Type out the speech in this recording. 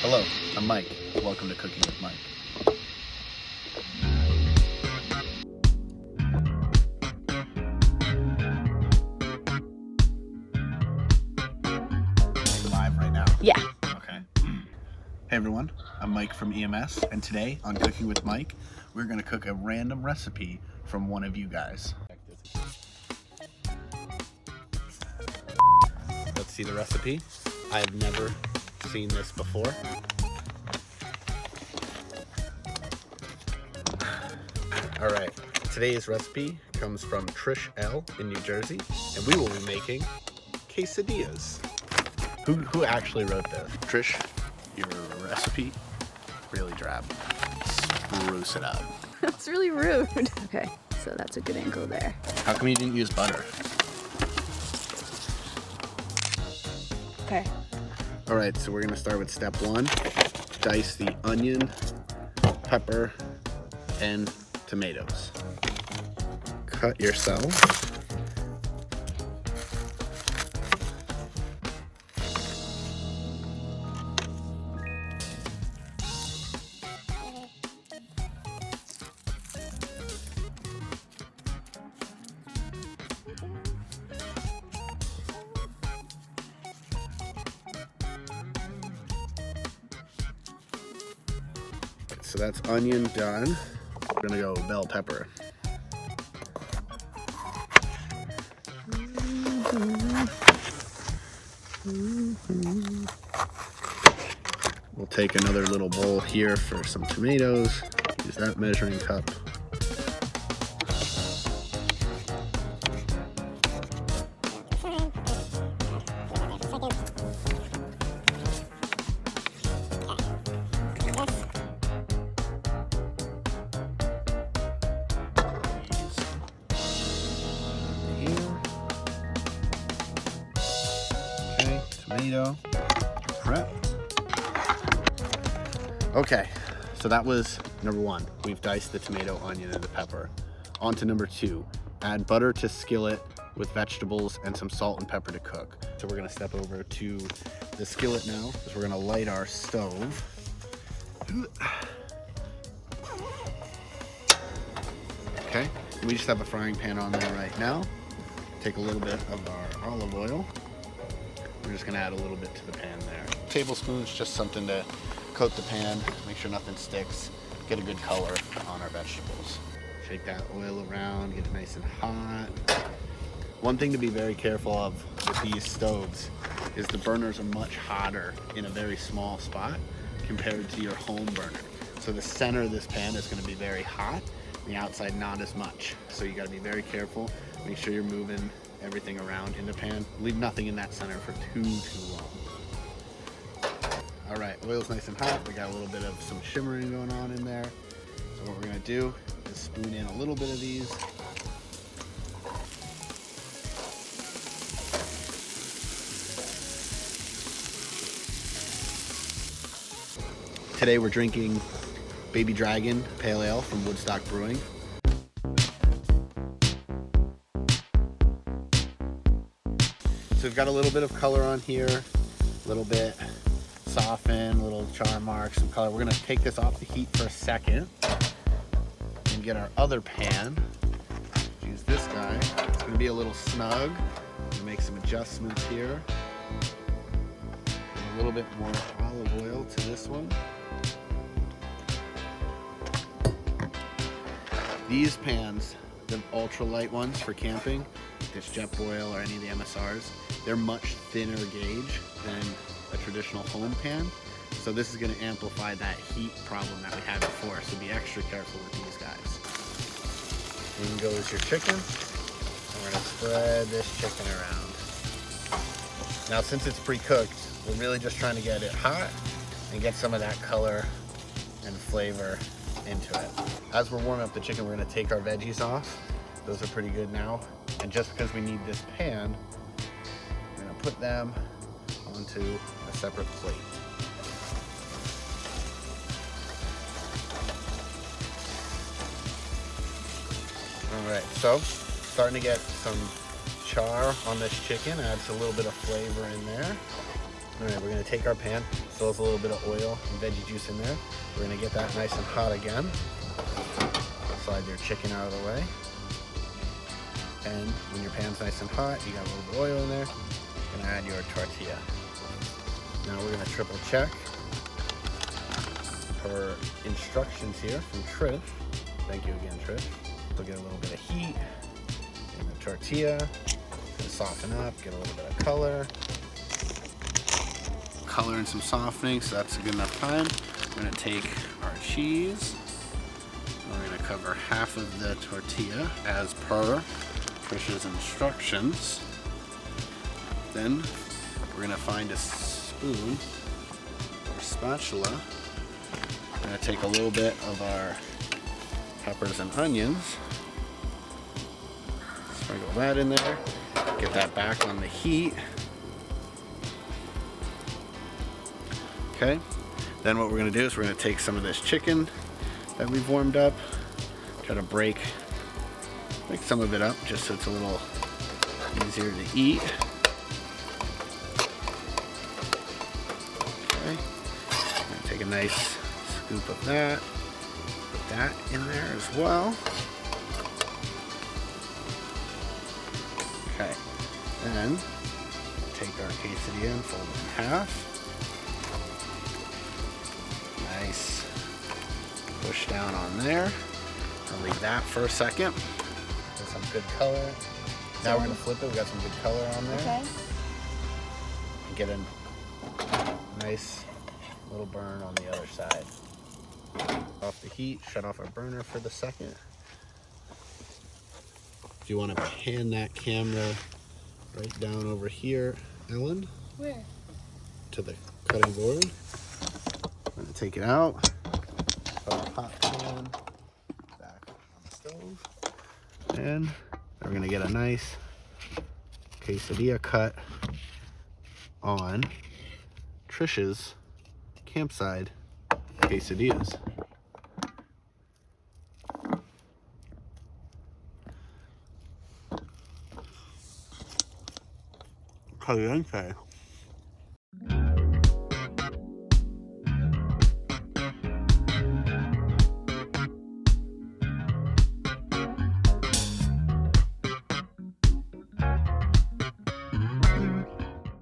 Hello, I'm Mike. Welcome to Cooking with Mike. Live right now? Yeah. Okay. Hey everyone, I'm Mike from EMS, and today on Cooking with Mike, we're going to cook a random recipe from one of you guys. Let's see the recipe. I have never seen this before. All right, today's recipe comes from Trish L in New Jersey, and we will be making quesadillas. Who actually wrote this? Trish, your recipe, really drab. Spruce it up. That's really rude. Okay, so that's a good angle there. How come you didn't use butter? Okay. All right, so we're gonna start with step one. Dice the onion, pepper, and tomatoes. Cut yourself. So that's onion done. We're gonna go bell pepper. We'll take another little bowl here for some tomatoes. Use that measuring cup. Tomato prep. Okay, so that was number one. We've diced the tomato, onion, and the pepper. On to number two. Add butter to skillet with vegetables and some salt and pepper to cook. So we're gonna step over to the skillet now, because we're gonna light our stove. Okay, we just have a frying pan on there right now. Take a little bit of our olive oil. We're just gonna add a little bit to the pan there. Tablespoons, just something to coat the pan, make sure nothing sticks, get a good color on our vegetables. Shake that oil around, get it nice and hot. One thing to be very careful of with these stoves is the burners are much hotter in a very small spot compared to your home burner. So the center of this pan is gonna be very hot, the outside not as much. So you gotta be very careful, make sure you're moving everything around in the pan. Leave nothing in that center for too long. All right, oil's nice and hot. We got a little bit of some shimmering going on in there. So what we're gonna do is spoon in a little bit of these. Today we're drinking Baby Dragon Pale Ale from Woodstock Brewing. So we've got a little bit of color on here, a little bit soften, little char marks, some color. We're gonna take this off the heat for a second and get our other pan. Use this guy. It's gonna be a little snug. We'll make some adjustments here. And a little bit more olive oil to this one. These pans, the ultralight ones for camping, this Jetboil or any of the MSRs, they're much thinner gauge than a traditional home pan. So this is gonna amplify that heat problem that we had before. So be extra careful with these guys. In goes your chicken. And we're gonna spread this chicken around. Now since it's pre-cooked, we're really just trying to get it hot and get some of that color and flavor into it. As we're warming up the chicken, we're gonna take our veggies off. Those are pretty good now. And just because we need this pan, we're gonna put them onto a separate plate. All right, so starting to get some char on this chicken, adds a little bit of flavor in there. All right, we're gonna take our pan, still has a little bit of oil and veggie juice in there. We're gonna get that nice and hot again. Slide your chicken out of the way. And when your pan's nice and hot, you got a little bit of oil in there, you're gonna add your tortilla. Now we're gonna triple check her instructions here from Trish. Thank you again, Trish. We'll get a little bit of heat in the tortilla. Gonna soften up, get a little bit of color. Color and some softening, so that's a good enough time. We're gonna take our cheese. We're gonna cover half of the tortilla as per Trish's instructions. Then we're gonna find a spoon or spatula. We're gonna take a little bit of our peppers and onions, sprinkle that in there, get that back on the heat. Okay, then what we're gonna do is we're gonna take some of this chicken that we've warmed up, try to break some of it up just so it's a little easier to eat. Okay, I'm gonna take a nice scoop of that, put that in there as well. Okay, then take our quesadilla and fold it in half. Nice. Push down on there. I'll leave that for a second. Get some good color. Now we're gonna flip it. We got some good color on there. Okay. Get a nice little burn on the other side. Off the heat, shut off our burner for the second. Do you want to pan that camera right down over here, Ellen? Where? To the cutting board. I'm gonna take it out. Put our hot pan back on the stove. And we're gonna get a nice quesadilla cut on Trish's campside quesadillas. Caliente.